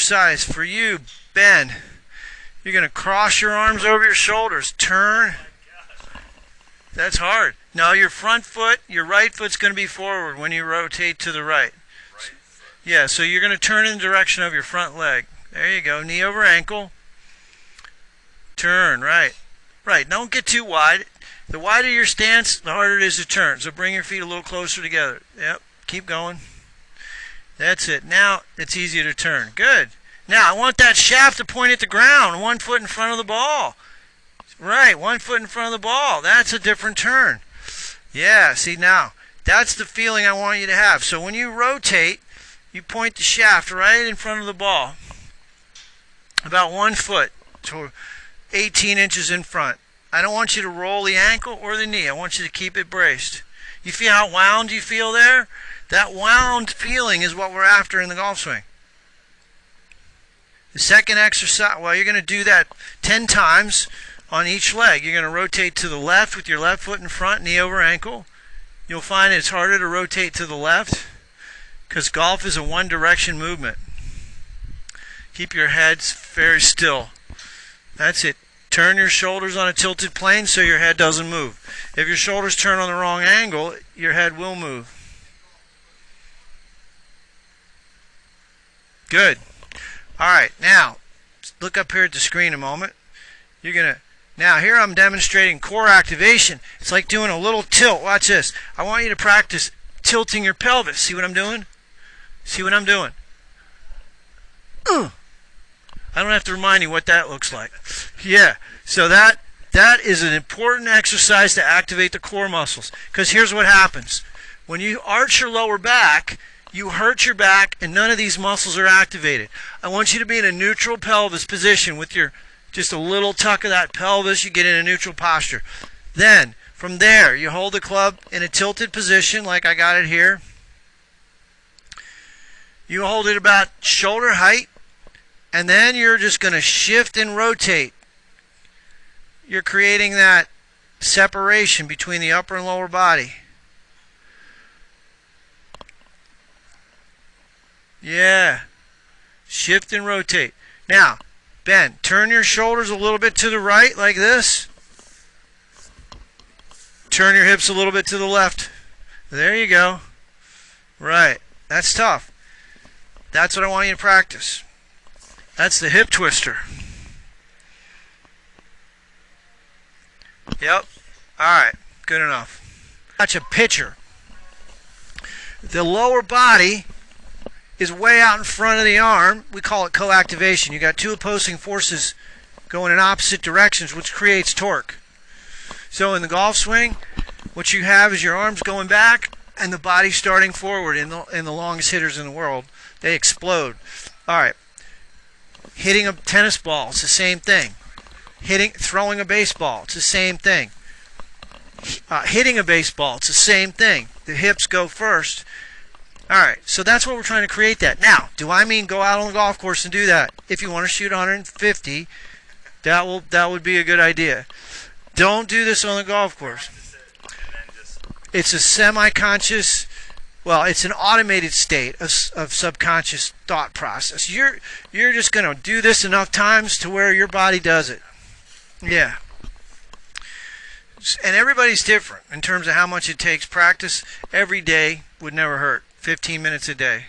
exercise for you, Ben. You're going to cross your arms over your shoulders. Turn. That's hard. Now your front foot, your right foot's going to be forward when you rotate to the right. Yeah, so you're going to turn in the direction of your front leg. There you go. Knee over ankle. Turn, right. Right. Don't get too wide. The wider your stance, the harder it is to turn. So bring your feet a little closer together. Yep. Keep going. That's it. Now it's easier to turn. Good. Now I want that shaft to point at the ground. 1 foot in front of the ball. Right. 1 foot in front of the ball. That's a different turn. Yeah. See, now that's the feeling I want you to have. So when you rotate, you point the shaft right in front of the ball. About 1 foot to 18 inches in front. I don't want you to roll the ankle or the knee. I want you to keep it braced. You feel how wound you feel there? That wound feeling is what we're after in the golf swing. The second exercise, well, you're going to do that 10 times on each leg. You're going to rotate to the left with your left foot in front, knee over ankle. You'll find it's harder to rotate to the left because golf is a one-direction movement. Keep your heads very still. That's it. Turn your shoulders on a tilted plane so your head doesn't move. If your shoulders turn on the wrong angle, your head will move. Good. All right, now look up here at the screen a moment. Now here I'm demonstrating core activation. It's like doing a little tilt. Watch this. I want you to practice tilting your pelvis. See what I'm doing? See what I'm doing? I don't have to remind you what that looks like. Yeah, so that is an important exercise to activate the core muscles. Because here's what happens. When you arch your lower back, you hurt your back and none of these muscles are activated. I want you to be in a neutral pelvis position with your just a little tuck of that pelvis. You get in a neutral posture. Then, from there, you hold the club in a tilted position like I got it here. You hold it about shoulder height. And then you're just going to shift and rotate. You're creating that separation between the upper and lower body. Yeah. Shift and rotate. Now, Ben, turn your shoulders a little bit to the right like this. Turn your hips a little bit to the left. There you go. Right. That's tough. That's what I want you to practice. That's the hip twister. Yep. Alright. Good enough. Watch a pitcher. The lower body is way out in front of the arm. We call it co-activation. You got two opposing forces going in opposite directions, which creates torque. So in the golf swing, what you have is your arms going back and the body starting forward. In the longest hitters in the world, they explode. Alright. Hitting a tennis ball, it's the same thing. Throwing a baseball, it's the same thing. Hitting a baseball, it's the same thing. The hips go first. Alright, so that's what we're trying to create that. Now, do I mean go out on the golf course and do that? If you want to shoot 150, that would be a good idea. Don't do this on the golf course. It's a semi-conscious, well, it's an automated state of subconscious thought process. You're just going to do this enough times to where your body does it. Yeah. And everybody's different in terms of how much it takes. Practice every day would never hurt. 15 minutes a day.